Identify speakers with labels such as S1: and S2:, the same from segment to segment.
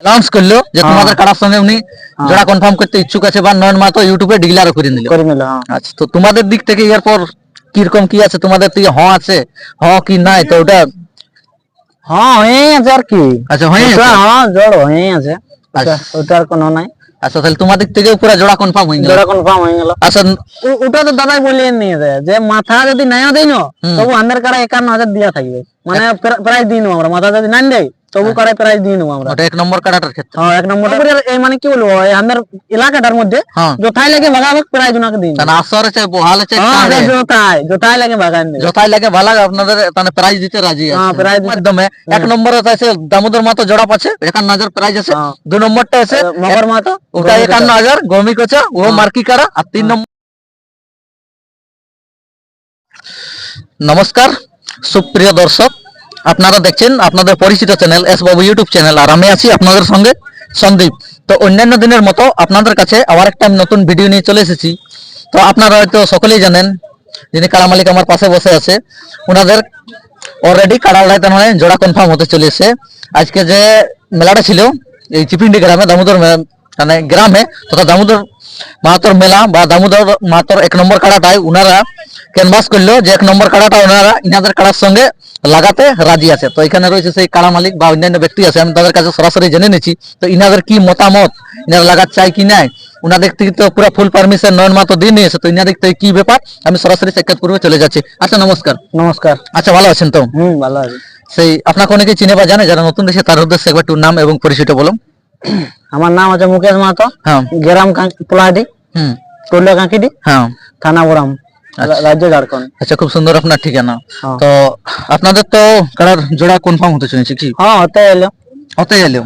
S1: Announce করলো যে তোমাদের কারার সঙ্গে উনি জোড়া কনফার্ম করতে ইচ্ছুক আছে বা নয়ন মাতো ইউটিউবে ডিক্লেয়ার করে নিল। আচ্ছা, তো তোমাদের দিক থেকে এরপর কিরকম কি আছে, তোমাদের থেকে আছে কি নাই, তো ওটা
S2: হয়ে আছে আর কি।
S1: আচ্ছা হয়ে আছে,
S2: জড় হয়ে আছে, ওটার কোনো নাই।
S1: আচ্ছা, তাহলে তোমাদের থেকে পুরো জোড়া কনফার্ম হয়ে গেল।
S2: জোড়া কনফার্ম হয়ে গেল।
S1: আচ্ছা,
S2: ওটা তো দাদাই বলিয়ে নিয়েছে যে মাথা যদি নাইও দেই না তবু আন্দার কাড়া 51,000 দিয়া থাকবে, মানে প্রাইস দিই নেবো আমরা। মাথা যদি নাই দেই তবু কাড়ায় প্রাইস দিয়ে নেবো আমরা।
S1: ওটা এক নম্বর কাড়াটার ক্ষেত্রে।
S2: হ্যাঁ, এক নম্বর। এই মানে কি বলবো, এই আমাদের এলাকাটার মধ্যে যথাই লাগে ভাগাভাগ প্রাইজ ওনাকে দিই।
S1: মানে আসরে চাই বহালে চাই
S2: যথাই লাগে ভাগান দেয়,
S1: যথাই লাগে ভালো আপনাদের মানে প্রাইজ দিতে রাজি আছে। হ্যাঁ, প্রাইজ মাধ্যমে এক নম্বরে আছে দামোদর মাতো জোড়া পাচ্ছে 51,000 প্রাইজ আছে। দুই নম্বরটা আছে মকর মাতো, ওটা 51,000 গমি কোচা ও মার্কি কাড়া। আর তিন নম্বর। নমস্কার সুপ্রিয় দর্শক, আপনারা দেখছেন আপনাদের পরিচিত চ্যানেল এস বাবু ইউটিউব চ্যানেল, আর আমি আছি আপনাদের সঙ্গে সন্দীপ। তো অন্যান্য দিনের মতো আপনাদের কাছে আবার একটা নতুন ভিডিও নিয়ে চলে এসেছি। তো আপনারা হয়তো সকলেই জানেন যিনি কাড়া মালিক আমার পাশে বসে আছে, ওনাদের অলরেডি কাড়া লড়াই মানে জোড়া কনফার্ম হতে চলেছে। আজকে যে মেলাটা ছিল এই চিপিন্ডি গ্রামে, দামোদর মানে গ্রামে তথা দামোদর মাহাতর মেলা বা দামোদর মাহাতর এক নম্বর কাড়াটাই উনারা ক্যানভাস করলো যে এক নম্বর কাড়াটা ওনারা ইনাদের কাড়ার সঙ্গে লাগাতে রাজি আছে। তো এখানে রয়েছে সেই কাড়া মালিক বা অন্যান্য ব্যক্তি আছে, আমি তাদের কাছে সরাসরি জেনে নিচ্ছি তো ইনাদের কি মতামত, ইনারা লাগাতে চাই কি নাই। উনাদের থেকে তো পুরো ফুল পারমিশন নয়ন মাতো দিয়ে নিয়েছে, তো ইনাদের থেকে কি ব্যাপার আমি সরাসরি সাক্ষাৎ পূর্বে চলে যাচ্ছি। আচ্ছা নমস্কার।
S2: নমস্কার।
S1: আচ্ছা, ভালো আছেন তো?
S2: ভালো আছি।
S1: সেই আপনাকে অনেকে চিনে বা জানে, যারা নতুন দেশে তার উদ্দেশ্যে একবার একটু নাম এবং পরিচয়টা বলুন।
S2: আমার নাম আছে মুকেশ মাহাতো, গ্রাম পোলাহাটি, টুলিয়া কাঁকিডি, থানা বড়াম, রাজ্য ঝাড়খণ্ড।
S1: আচ্ছা, খুব সুন্দর আপনার ঠিকানা। তো আপনাদের তো কারার জোড়া কনফার্ম হতে চলেছে কি? হতে এলো।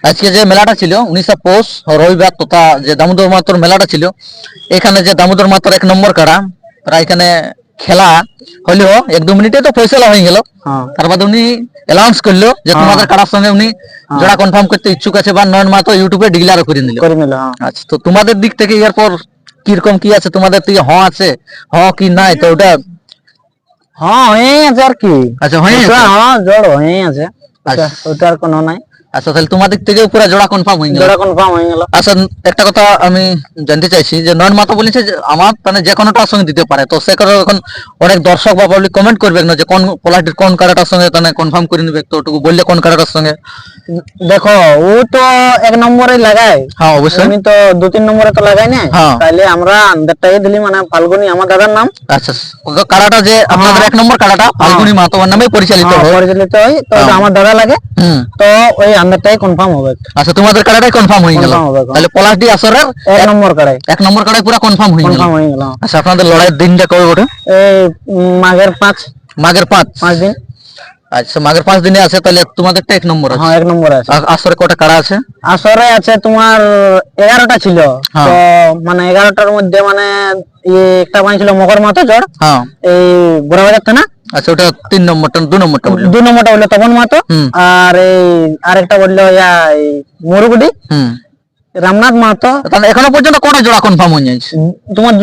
S1: আজকে যে মেলাটা ছিল 19 পৌষ রবিবার তথা যে দামোদর মাতর মেলাটা ছিল, এখানে যে দামোদর মাতর এক নম্বর কাড়া প্রায় এখানে খেলা হলো 1-2 মিনিটে তো ফয়সালা হয়ে গেল। তারপর উনি অ্যানাউন্স করলো যে তোমাদের কাড়ার সঙ্গে উনি জোড়া কনফার্ম করতে ইচ্ছুক আছে বা নয়ন মাতো ইউটিউবে ডিক্লেয়ার করে নিল। আচ্ছা, তো তোমাদের দিক থেকে এরপর কিরকম কি আছে, তোমাদের থেকে আছে কি নাই, তো ওটা
S2: হয়ে আছে আর কি।
S1: আচ্ছা হয়ে আছে,
S2: জড় হয়ে আছে, ওটার কোনো নাই।
S1: আচ্ছা, তাহলে তোমাদের থেকে পুরো জোড়া কনফার্ম হয়ে গেল।
S2: জোড়া কনফার্ম হয়ে গেল।
S1: আচ্ছা, একটা কথা আমি জানতে চাইছি যে নয়ন মাতো বলেছে যে আমার মানে যে কোনোটার সঙ্গে দিতে পারে, তো সে কারণে এখন অনেক দর্শক বা পাবলিক কমেন্ট করবে না যে কোন কোয়ালিটির কোন কারাটার সঙ্গে তাহলে কনফার্ম করে নিবে, তো ওটুকু বললে কোন কারাটার সঙ্গে।
S2: দেখো, ও তো এক নম্বরে লাগায়। হ্যাঁ অবশ্যই, আমি তো 2-3 নম্বরে তো লাগাই না। তাইলে আমরা আন্দারটাই দিলি, মানে ফাল্গুনি আমার দাদার নাম।
S1: আচ্ছা, কারাটা যে আপনাদের এক নম্বর কারাটা ফাল্গুনি মাতো নামে পরিচালিত হয়,
S2: তো আমার দাদা লাগে, তো ওই আন্দারটাই কনফার্ম হবে।
S1: আচ্ছা, তোমাদের কারাটাই কনফার্ম হয়ে গেল, তাহলে পলাশডি আসরের এক নম্বর কারাই পুরো কনফার্ম হয়ে গেল। আচ্ছা, আপনাদের লড়াইয়ের দিনটা কবে ওঠে?
S2: এই মাঘের 5 দিন।
S1: আচ্ছা, মাঘের 5 দিনে আছে, তাহলে তোমাদেরটা এক নম্বর আছে।
S2: হ্যাঁ, এক নম্বর আছে।
S1: আসরে কটা কারা আছে? আসরে
S2: আছে তোমার 11টা ছিল। তো মানে 11টার মধ্যে মানে একটা ছিল মকর মাতো জড়, এই বড়বাজার থানা।
S1: আচ্ছা, ওটা 3 নম্বরটা, 2 নম্বরটা বললো,
S2: 2 নম্বরটা বললো তপন মাতো। আর এই আরেকটা বললো মরুগুডি রামনাথ মাহাতো।
S1: তাহলে এখনো পর্যন্ত কটা জোড়া কনফার্ম হয়ে গেছে?
S2: তোমার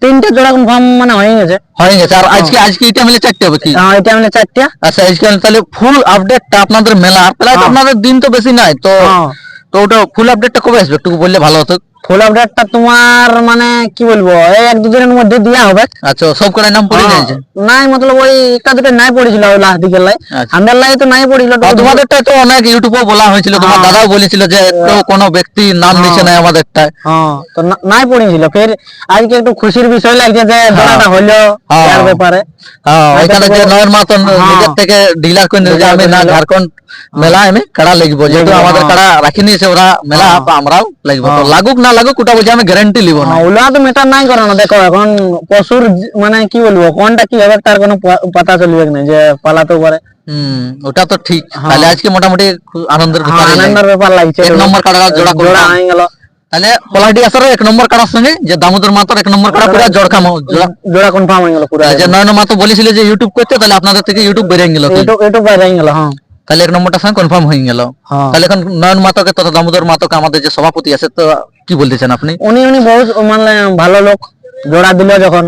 S2: 3টে জোড়া কনফার্ম মানে হয়ে গেছে। আর
S1: আজকে এটা মিলে 4টে হবে কি?
S2: হ্যাঁ, এটা মিলে 4টে।
S1: আচ্ছা, আজকে তাহলে ফুল আপডেটটা আপনাদের মেলা প্রায় আপনাদের দিন তো বেশি নাই, তো ওটা ফুল আপডেটটা কবে আসবে একটু বললে ভালো হতো।
S2: ফুল আপডেটটা তোমার মানে কি বলবো, এই 1-2 দিনের মধ্যে দেওয়া হবে।
S1: আচ্ছা, সব কটার নাম পড়ে গেছে?
S2: নাই, মতলব ওই একটা দুটো নাই পড়েছিল ওই লাস্ট দিকের লাই, আমাদের লাই তো নাই পড়েছিল।
S1: তোমাদেরটা তো অনেক ইউটিউবে বলা হয়েছিল, তোমার দাদাও বলেছিল যে কোনো ব্যক্তি নাম নিচে নাই আমাদেরটায়।
S2: তো নাই পড়েছিল। ফের আজকে একটু খুশির বিষয় লাগছে যে জোড়াটা হলো তার ব্যাপারে।
S1: ওইখানে যে নয়ন মাতো নিজের থেকে ডিলার করে যে আমি না ঝাড়খণ্ড মেলা আমি কাড়া লাগবো, যেহেতু আমাদের কাড়া রাখি নিয়েছে ওরা মেলা, আমরাও লাগবো। তো লাগুক না লাগুক ওটা বলছে আমি গ্যারান্টি লিব না,
S2: ওগুলা তো মেটার নাই করানো। দেখো এখন পশুর মানে কি বলবো কোনটা কি হবে তার কোনো পাতা চলবে না, যে পালাতেও পারে।
S1: ওটা তো ঠিক। তাহলে আজকে মোটামুটি আনন্দের
S2: ব্যাপার লাগছে।
S1: এক নম্বর কাড়া জোড়া হয়ে গেল। তাহলে পলাহাটি আসরে এক নম্বর কাড়ার সঙ্গে যে দামোদর মাতর এক নম্বর কাড়া পুরো
S2: জোড়া কনফার্ম হয়ে গেল পুরো।
S1: যে নয়ন মাতো বলেছিল যে ইউটিউব করতে, তাহলে আপনাদের থেকে ইউটিউব বেরিয়ে গেল,
S2: ইউটিউব বেরিয়ে গেল।
S1: তাহলে এক নম্বরটার সঙ্গে কনফার্ম হয়ে গেল। তাহলে এখন নয়ন মাতোকে তথা দামোদর মাতোকে আমাদের যে সভাপতি আছে, তো কি বলতেছেন আপনি?
S2: উনি বহুত মানে ভালো লোক, জোড়া দিল যখন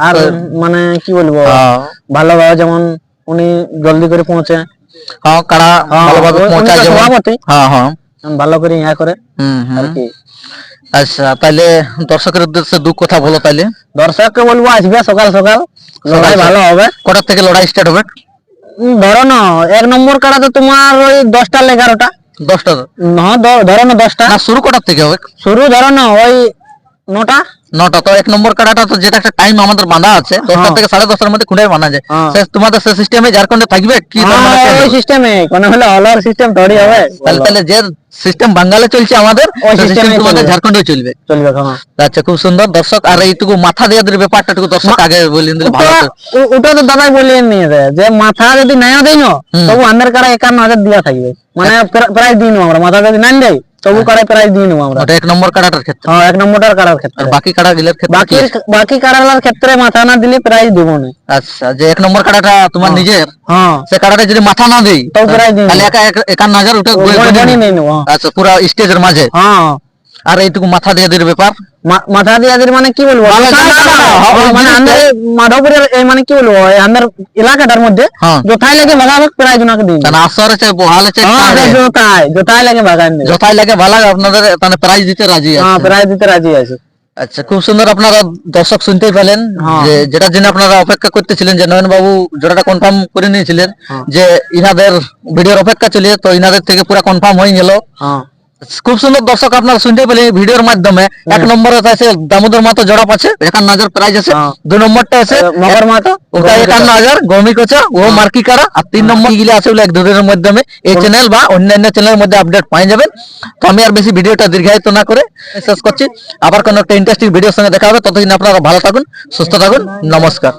S2: আর মানে কি বলবো ভালোভাবে, যেমন উনি জলদি করে পৌঁছে
S1: হ্যাঁ কারা ভালোভাবে
S2: উনি তো
S1: পৌঁছায় যেমন।
S2: সভাপতি।
S1: হ্যাঁ হ্যাঁ
S2: ভালো করে ইয়া করে
S1: হুম
S2: আর
S1: হুম।
S2: কি।
S1: আচ্ছা তাহলে দর্শকের উদ্দেশ্যে দু কথা বলো তাইলে।
S2: দর্শককে বলবো আসবে সকাল সকাল, লড়াই ভালো হবে।
S1: কটার থেকে লড়াই স্টার্ট হবে?
S2: ধরো না 1 নম্বর কাড়া তো তোমার ওই 10টা 11টা।
S1: 10টা?
S2: হ্যাঁ ধরো না 10টা।
S1: না শুরু কটার থেকে হবে?
S2: শুরু ধরো না ওই 9টা।
S1: 9টা। তো 1 নম্বর কাটাটা তো যেটা একটা টাইম আমাদের বাঁধা আছে 10টা থেকে 10:30টার মধ্যে খুঁড়ে বাঁধা যায়।
S2: হ্যাঁ।
S1: তোমাদের সেই সিস্টেমে ঝাড়খণ্ডে থাকবে কি? তার মানে
S2: হ্যাঁ,
S1: change
S2: ওই
S1: হবে?
S2: সিস্টেমে কোন হলো অলর সিস্টেম থোড়ি হবে।
S1: তাহলে তাহলে যে সিস্টেম বাঙ্গালে চলছে আমাদের
S2: ওই
S1: সেই সিস্টেম
S2: system-এই
S1: তোমাদের
S2: চলবে।
S1: ঝাড়খণ্ডে চলবে।
S2: চলবে হ্যাঁ।
S1: আচ্ছা খুব সুন্দর। দর্শক আর এইটুকু মাথা দিয়ে দিলে ব্যাপারটা একটু দর্শক আগে বলিয়ে দিলে ভালো
S2: ওটা
S1: হতো।
S2: ওটা তো দাদাই বলিয়ে নিয়ে যায় যে মাথা যদি নাইও দেই না তবু আন্দার কাড়া 51,000 দিয়া থাকবে। মানে প্রাইস দিই আমরা, মাথা যদি নাই দেই তবু কাড়ায় প্রাইস দিই আমরা।
S1: ওটা 1 নম্বর কাটাটার ক্ষেত্রে।
S2: হ্যাঁ 1 নম্বরটার কাড়ার
S1: আর
S2: ক্ষেত্রে।
S1: বাকি কাটা গিলের ক্ষেত্রে কি?
S2: বাকি কাড়ার ক্ষেত্রে মাথা না দিলে প্রাইস দিব না।
S1: আচ্ছা যে 1 নম্বর কাটাটা তোমার নিজের,
S2: হ্যাঁ
S1: সে কাটাটা যদি মাথা না দেই
S2: তবু প্রাইস দিই
S1: তাহলে একা 51,000 ওটা
S2: গনি নেই নেব।
S1: আচ্ছা পুরো স্টেজের মাঝে।
S2: হ্যাঁ
S1: আর এইটুকু মাথা দিয়ে দিলে ব্যাপার।
S2: মাথা দিয়া দিলে মানে কি বলবো,
S1: মানে
S2: না, না, না,
S1: ওই
S2: মানে
S1: জিনিসটা-
S2: আমাদের মাধবপুরের এই মানে কি বলবো এই আমাদের এলাকাটার মধ্যে
S1: হ্যাঁ
S2: যথাই লাগে ভাগাভাগ প্রাইজ ওনাকে দিন।
S1: কারণ আসরে চাই বহালে চাই
S2: হ্যাঁ
S1: কারে।
S2: যথাই লাগে ভাগান দেবে।
S1: যথাই লাগে ভালো আপনাদের মানে প্রাইজ দিতে রাজি
S2: হ্যাঁ
S1: আছে।
S2: প্রাইজ দিতে রাজি আছে।
S1: আচ্ছা খুব সুন্দর। আপনারা দর্শক শুনতেই পেলেন
S2: হ্যাঁ।
S1: যে যেটার জন্য আপনারা অপেক্ষা করতেছিলেন যে নয়ন বাবু যেটা কনফার্ম করে নিয়েছিলেন
S2: হ্যাঁ।
S1: যে ইনাদের ভিডিওর অপেক্ষা চলে, তো ইনাদের থেকে পুরো কনফার্ম হয়ে গেল।
S2: হ্যাঁ
S1: খুব সুন্দর। দর্শক আপনারা শুনতে পেলেন ভিডিওর মাধ্যমে। 1 নম্বরে আছে দামোদর মাতো জড়া পাচ্ছে 51,000 প্রাইজ আছে।
S2: হ্যাঁ।
S1: 2 নম্বরটা আছে
S2: মকর মাতো
S1: ওটা 51,000 গমিক আছে ও মার্কি কারা। আর 3 নম্বর গিলে আছে ওগুলো 1-2 দিনের মাধ্যমে এই চ্যানেল বা অন্যান্য চ্যানেলের মধ্যে আপডেট পাই যাবেন। তো আমি আর বেশি ভিডিওটা দীর্ঘায়িত না করে শেষ করছি। আবার কোনো একটা ইন্টারেস্টিং ভিডিওর সঙ্গে দেখা হবে। ততদিন আপনারা ভালো থাকুন, সুস্থ থাকুন। নমস্কার।